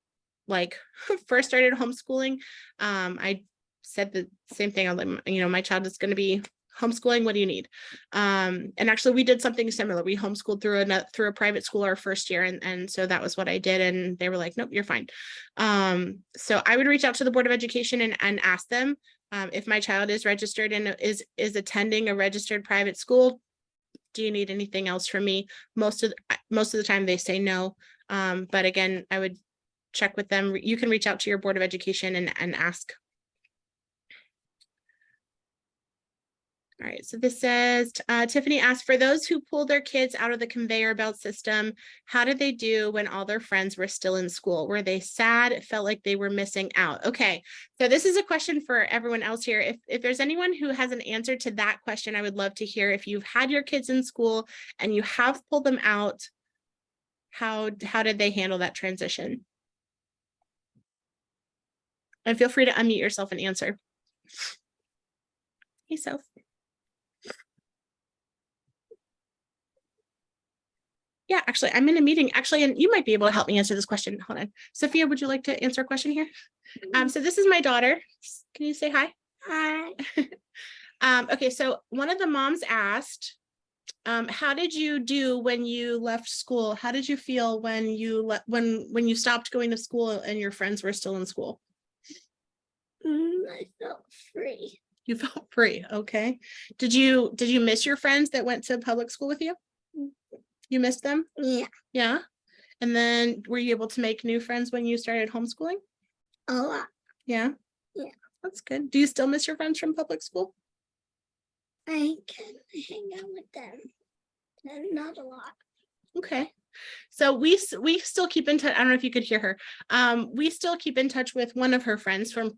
first started homeschooling. I said the same thing. I'm like, my child is going to be homeschooling. What do you need? And actually we did something similar. We homeschooled through a private school our first year. And so that was what I did. And they were like, nope, you're fine. So I would reach out to the Board of Education and ask them if my child is registered and is attending a registered private school, do you need anything else from me? Most of the time they say no. But again, I would check with them. You can reach out to your Board of Education and ask. All right, so this says, Tiffany asked, for those who pulled their kids out of the conveyor belt system, how did they do when all their friends were still in school? Were they sad? It felt like they were missing out. Okay, so this is a question for everyone else here. If there's anyone who has an answer to that question, I would love to hear. If you've had your kids in school and you have pulled them out, how did they handle that transition? And feel free to unmute yourself and answer. Hey, Soph. Yeah, actually, I'm in a meeting, actually, and you might be able to help me answer this question. Hold on. Sophia, would you like to answer a question here? So this is my daughter. Can you say hi? Hi. Okay, so one of the moms asked, how did you do when you left school? How did you feel when you stopped going to school and your friends were still in school? I felt free. You felt free, okay. Did you miss your friends that went to public school with you? You missed them? Yeah, Yeah. And then were you able to make new friends when you started homeschooling? a lot. Yeah. Yeah. That's good. Do you still miss your friends from public school? I can hang out with them. And not a lot. Okay. So we still keep in touch. I don't know if you could hear her. We still keep in touch with one of her friends from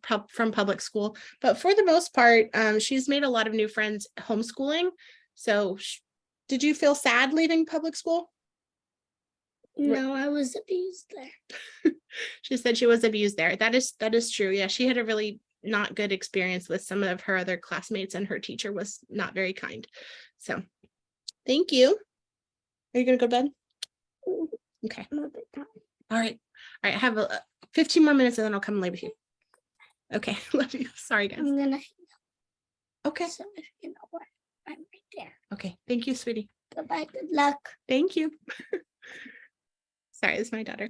public school, but for the most part, she's made a lot of new friends homeschooling. So did you feel sad leaving public school? No, I was abused there. She said she was abused there. That is true. Yeah, she had a really not good experience with some of her other classmates, and her teacher was not very kind. So thank you. Are you gonna go to bed? Okay. I'm a bit tired. All right. I have 15 more minutes and then I'll come and lay with you. Okay. Love you. Sorry, guys. I'm gonna hang Okay. up. So if you know what, I'm right there. Okay. Thank you, sweetie. Goodbye. Good luck. Thank you. Sorry, it's my daughter.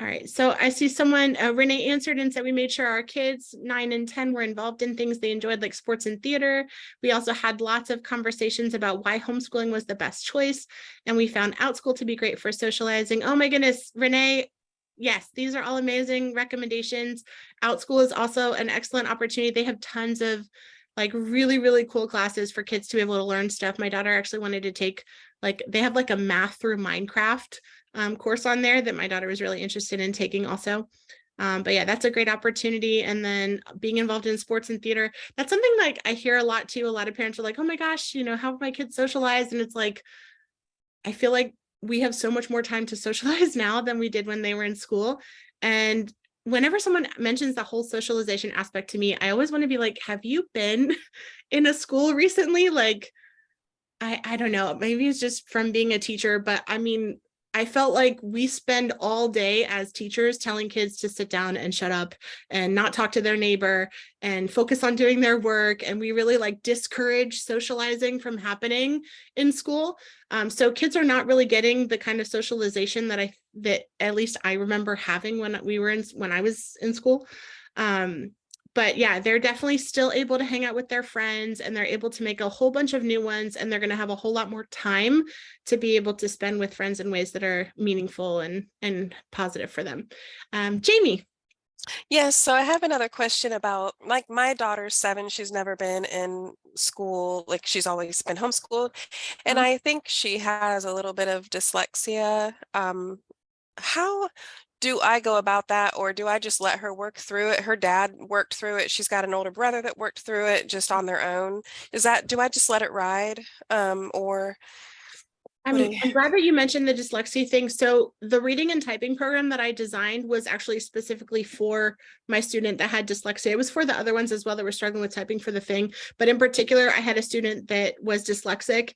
All right, so I see someone, Renee answered and said we made sure our kids 9 and 10 were involved in things they enjoyed, like sports and theater. We also had lots of conversations about why homeschooling was the best choice. And we found OutSchool to be great for socializing. Oh my goodness, Renee, yes, these are all amazing recommendations. Outschool is also an excellent opportunity. They have tons of like really, really cool classes for kids to be able to learn stuff. My daughter actually wanted to take like, they have like a math through Minecraft course on there that my daughter was really interested in taking also. But yeah, that's a great opportunity. And then being involved in sports and theater, that's something like I hear a lot too. A lot of parents are like, oh my gosh, you know, how have my kids socialized? And it's like, I feel like we have so much more time to socialize now than we did when they were in school. And whenever someone mentions the whole socialization aspect to me, I always want to be like, have you been in a school recently? Like, I don't know, maybe it's just from being a teacher, but I mean, I felt like we spend all day as teachers telling kids to sit down and shut up and not talk to their neighbor and focus on doing their work. And we really like discourage socializing from happening in school. So kids are not really getting the kind of socialization that at least I remember having when I was in school. But yeah, they're definitely still able to hang out with their friends, and they're able to make a whole bunch of new ones, and they're going to have a whole lot more time to be able to spend with friends in ways that are meaningful and positive for them. Jamie. Yes, so I have another question about, like, my daughter's 7, she's never been in school, like she's always been homeschooled, and I think she has a little bit of dyslexia. How do I go about that, or do I just let her work through it? Her dad worked through it. She's got an older brother that worked through it just on their own. Do I just let it ride? Or what do you? I'm glad that you mentioned the dyslexia thing. So the reading and typing program that I designed was actually specifically for my student that had dyslexia. It was for the other ones as well that were struggling with typing for the thing. But in particular, I had a student that was dyslexic.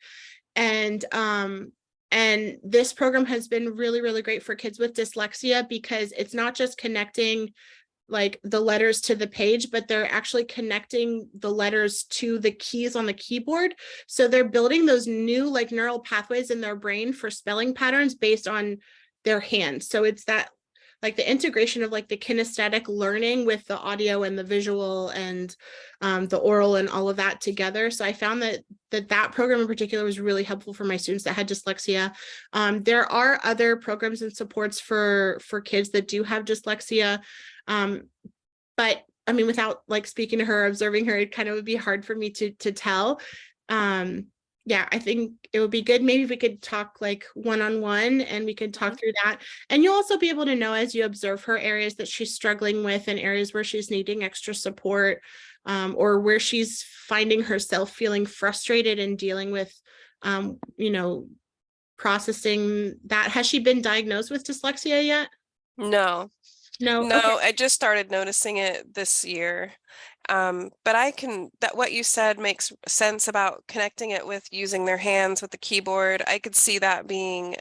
And this program has been really, really great for kids with dyslexia because it's not just connecting like the letters to the page, but they're actually connecting the letters to the keys on the keyboard. So they're building those new like neural pathways in their brain for spelling patterns based on their hands. So it's that like the integration of like the kinesthetic learning with the audio and the visual and the oral and all of that together. So I found that program in particular was really helpful for my students that had dyslexia. There are other programs and supports for kids that do have dyslexia. But I mean, without like speaking to her, observing her, it kind of would be hard for me to tell. Yeah, I think it would be good. Maybe we could talk like one-on-one and we could talk through that. And you'll also be able to know as you observe her areas that she's struggling with and areas where she's needing extra support, or where she's finding herself feeling frustrated and dealing with, you know, processing that. Has she been diagnosed with dyslexia yet? No. No. No, Okay. I just started noticing it this year. But that what you said makes sense about connecting it with using their hands with the keyboard. I could see that being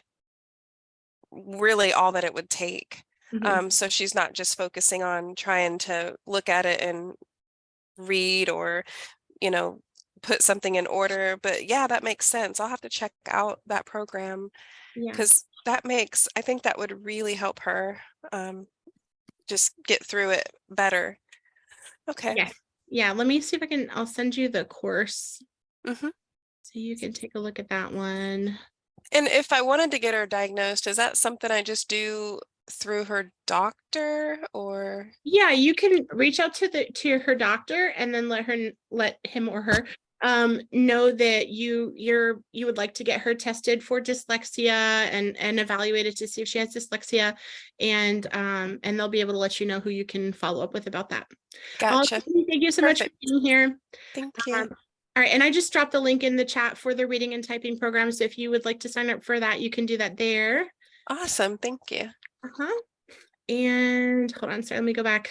really all that it would take. So she's not just focusing on trying to look at it and read or, you know, put something in order. But yeah, that makes sense. I'll have to check out that program Yeah. because I think that would really help her just get through it better. Okay. Yes. Yeah. Let me see if I'll send you the course Mm-hmm. so you can take a look at that one. And if I wanted to get her diagnosed, is that something I just do through her doctor or? Yeah, you can reach out to her doctor and then let him or her know that you would like to get her tested for dyslexia and evaluated to see if she has dyslexia, and they'll be able to let you know who you can follow up with about that. Gotcha. Thank you so much for Perfect. being here. Thank you. All right, and I just dropped the link in the chat for the reading and typing program. So if you would like to sign up for that, you can do that there. Awesome. Thank you. And hold on, sorry, let me go back.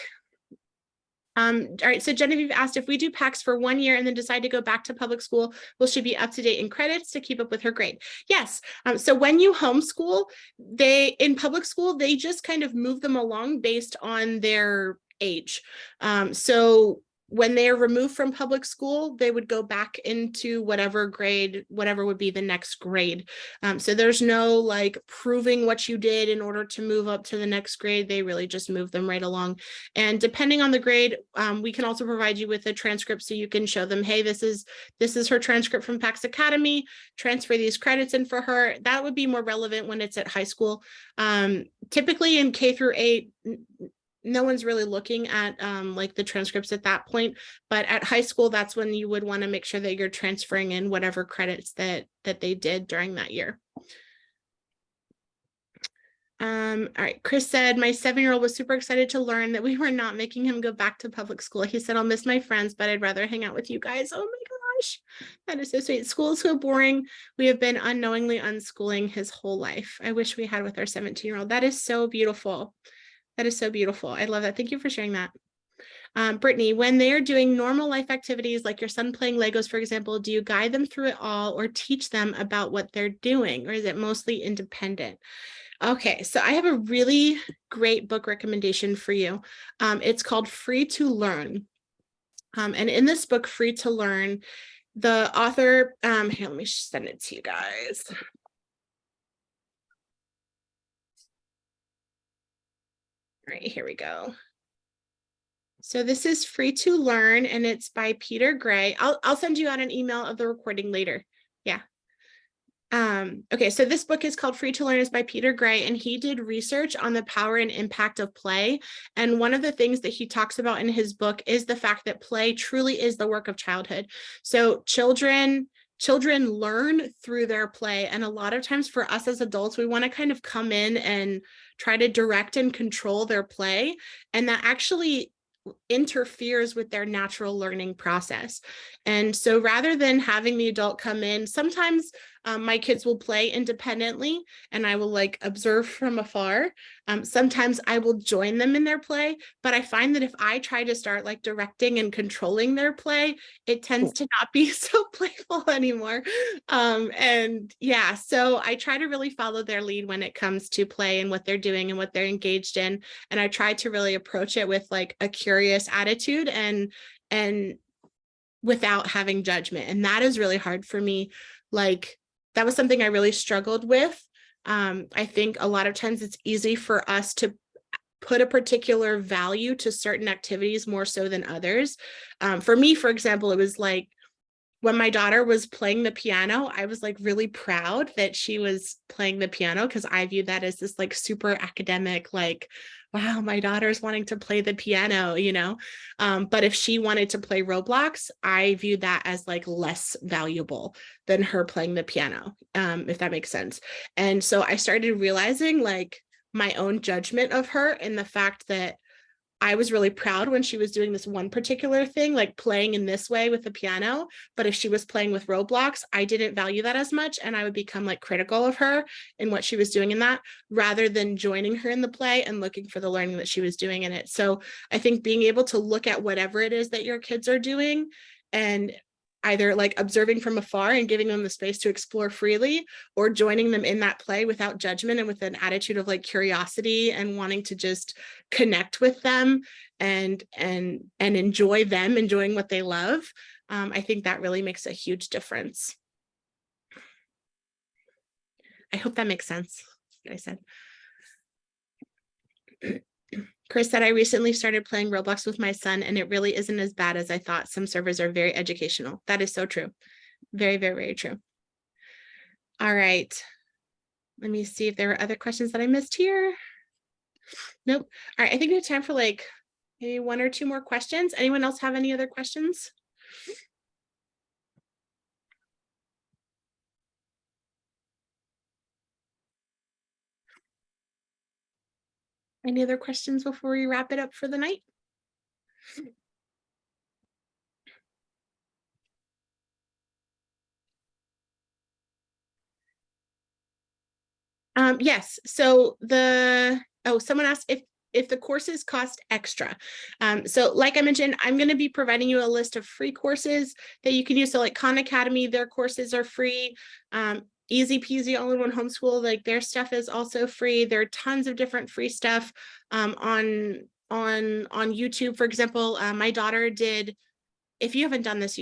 All right, so Genevieve asked if we do PACS for 1 year and then decide to go back to public school, will she be up to date in credits to keep up with her grade? Yes. So when you homeschool, in public school, they just kind of move them along based on their age. So when they are removed from public school, they would go back into whatever grade, whatever would be the next grade. So there's no like proving what you did in order to move up to the next grade. They really just move them right along. And depending on the grade, we can also provide you with a transcript so you can show them, hey, this is her transcript from PAX Academy, transfer these credits in for her. That would be more relevant when it's at high school. Typically in K through 8, no one's really looking at like the transcripts at that point, but at high school, that's when you would want to make sure that you're transferring in whatever credits that they did during that year. All right, Chris said, my 7-year-old was super excited to learn that we were not making him go back to public school. He said, I'll miss my friends, but I'd rather hang out with you guys. Oh my gosh, that is so sweet. School is so boring. We have been unknowingly unschooling his whole life. I wish we had with our 17-year-old. That is so beautiful. That is so beautiful. I love that. Thank you for sharing that. Brittany, when they are doing normal life activities, like your son playing Legos, for example, do you guide them through it all or teach them about what they're doing, or is it mostly independent? Okay, so I have a really great book recommendation for you. It's called Free to Learn. And in this book, Free to Learn, the author, here, let me send it to you guys. All right, here we go. So this is Free to Learn, and it's by Peter Gray. I'll send you out an email of the recording later. Yeah. Okay, so this book is called Free to Learn. It's by Peter Gray, and he did research on the power and impact of play. And one of the things that he talks about in his book is the fact that play truly is the work of childhood. So children learn through their play. And a lot of times for us as adults, we want to kind of come in and try to direct and control their play. And that actually interferes with their natural learning process. And so rather than having the adult come in, sometimes my kids will play independently and I will like observe from afar. Sometimes I will join them in their play, but I find that if I try to start like directing and controlling their play, it tends to not be so playful anymore. And yeah, so I try to really follow their lead when it comes to play and what they're doing and what they're engaged in. And I try to really approach it with like a curious attitude and without having judgment. And that is really hard for me. Like that was something I really struggled with. I think a lot of times it's easy for us to put a particular value to certain activities more so than others. For me, for example, it was like when my daughter was playing the piano, I was like really proud that she was playing the piano because I view that as this like super academic, like, wow, my daughter's wanting to play the piano, you know? But if she wanted to play Roblox, I view that as like less valuable than her playing the piano, if that makes sense. And so I started realizing like my own judgment of her and the fact that I was really proud when she was doing this one particular thing, like playing in this way with the piano. But if she was playing with Roblox, I didn't value that as much. And I would become like critical of her in what she was doing in that, rather than joining her in the play and looking for the learning that she was doing in it. So I think being able to look at whatever it is that your kids are doing and either like observing from afar and giving them the space to explore freely, or joining them in that play without judgment and with an attitude of like curiosity and wanting to just connect with them and enjoy them enjoying what they love. I think that really makes a huge difference. I hope that makes sense, what I said. Chris said, I recently started playing Roblox with my son and it really isn't as bad as I thought. Some servers are very educational. That is so true. Very, very, very true. All right. Let me see if there were other questions that I missed here. Nope. All right. I think we have time for like maybe 1 or 2 more questions. Anyone else have any other questions? Any other questions before we wrap it up for the night? Yes. So someone asked if the courses cost extra. So like I mentioned, I'm going to be providing you a list of free courses that you can use. So like Khan Academy, their courses are free. Easy Peasy All-in-One Homeschool, like their stuff is also free. There are tons of different free stuff on on YouTube, for example. My daughter did, if you haven't done this,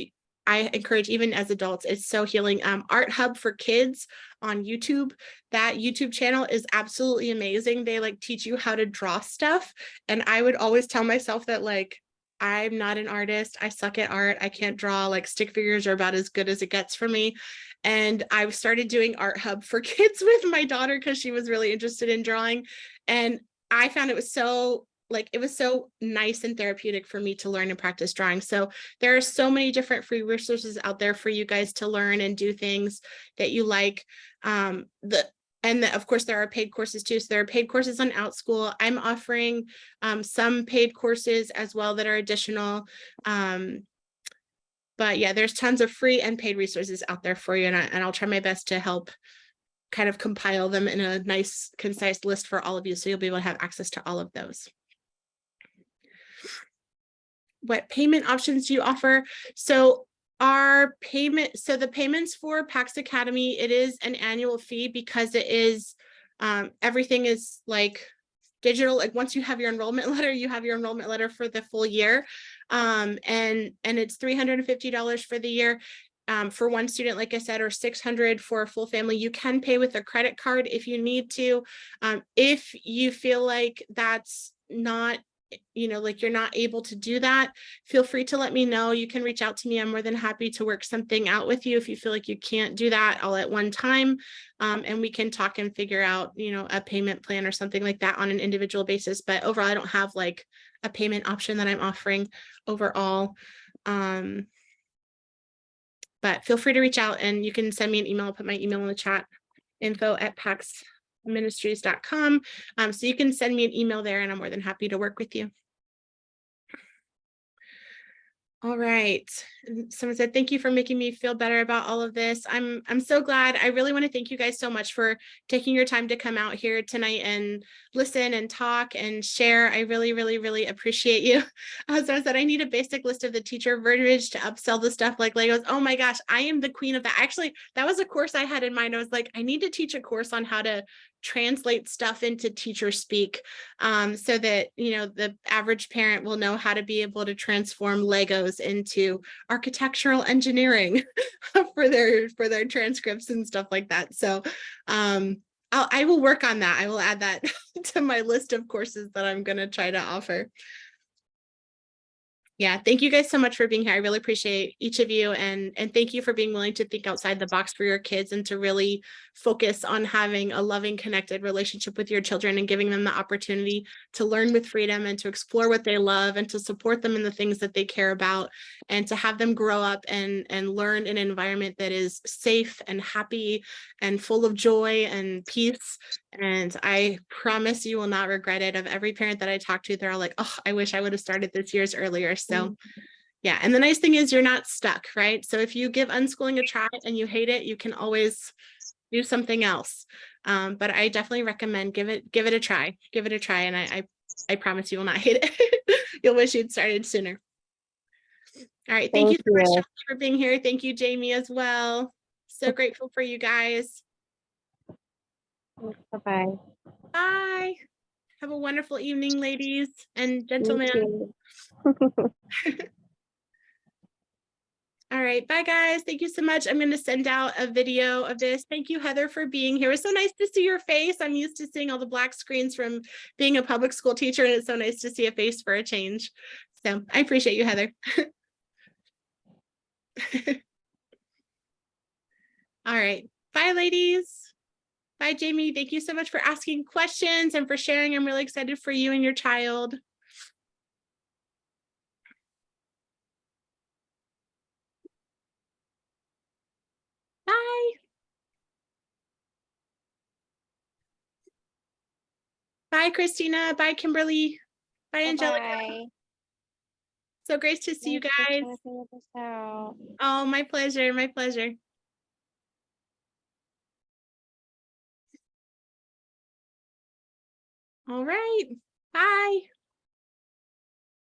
I encourage, even as adults, it's so healing. Art Hub for Kids on YouTube. That YouTube channel is absolutely amazing. They like teach you how to draw stuff. And I would always tell myself that like, I'm not an artist. I suck at art. I can't draw. Like stick figures are about as good as it gets for me. And I started doing Art Hub for Kids with my daughter because she was really interested in drawing. And I found it was so nice and therapeutic for me to learn and practice drawing. So there are so many different free resources out there for you guys to learn and do things that you like. Of course, there are paid courses too. So there are paid courses on OutSchool. I'm offering some paid courses as well that are additional. But yeah, there's tons of free and paid resources out there for you. And I'll try my best to help kind of compile them in a nice, concise list for all of you. So you'll be able to have access to all of those. What payment options do you offer? So the payments for PAX Academy, it is an annual fee because it is, everything is like digital. Like once you have your enrollment letter, you have your enrollment letter for the full year. And it's $350 for the year. For one student, like I said, or $600 for a full family. You can pay with a credit card if you need to. If you feel like that's not, like you're not able to do that, feel free to let me know. You can reach out to me. I'm more than happy to work something out with you if you feel like you can't do that all at one time. And we can talk and figure out, a payment plan or something like that on an individual basis. But overall, I don't have like a payment option that I'm offering overall. But feel free to reach out and you can send me an email. I'll put my email in the chat, info@paxministries.com. So you can send me an email there and I'm more than happy to work with you. All right. Someone said, thank you for making me feel better about all of this. I'm so glad. I really want to thank you guys so much for taking your time to come out here tonight and listen and talk and share. I really, really, really appreciate you. Someone said, I need a basic list of the teacher verbiage to upsell the stuff like Legos. Oh my gosh, I am the queen of that. Actually, that was a course I had in mind. I was like, I need to teach a course on how to translate stuff into teacher speak, so that the average parent will know how to be able to transform Legos into architectural engineering for their transcripts and stuff like that. So I will work on that. I will add that to my list of courses that I'm going to try to offer. Yeah, thank you guys so much for being here. I really appreciate each of you, and thank you for being willing to think outside the box for your kids and to really focus on having a loving, connected relationship with your children and giving them the opportunity to learn with freedom and to explore what they love and to support them in the things that they care about, and to have them grow up and learn in an environment that is safe and happy and full of joy and peace. And I promise you will not regret it. Of every parent that I talk to, they're all like, oh, I wish I would have started this years earlier. So yeah. And the nice thing is you're not stuck, right? So if you give unschooling a try and you hate it, you can always do something else. But I definitely recommend give it a try. Give it a try. And I promise you will not hate it. You'll wish you'd started sooner. All right. Thank you so much, Chelsea, for being here. Thank you, Jamie, as well. So grateful for you guys. Bye-bye. Bye. Have a wonderful evening, ladies and gentlemen. All right. Bye, guys. Thank you so much. I'm going to send out a video of this. Thank you, Heather, for being here. It was so nice to see your face. I'm used to seeing all the black screens from being a public school teacher, and it's so nice to see a face for a change. So I appreciate you, Heather. All right. Bye, ladies. Bye, Jamie. Thank you so much for asking questions and for sharing. I'm really excited for you and your child. Bye. Bye, Christina. Bye, Kimberly. Bye, Angelica. Bye. So great to see you guys. Oh, my pleasure. My pleasure. All right. Bye.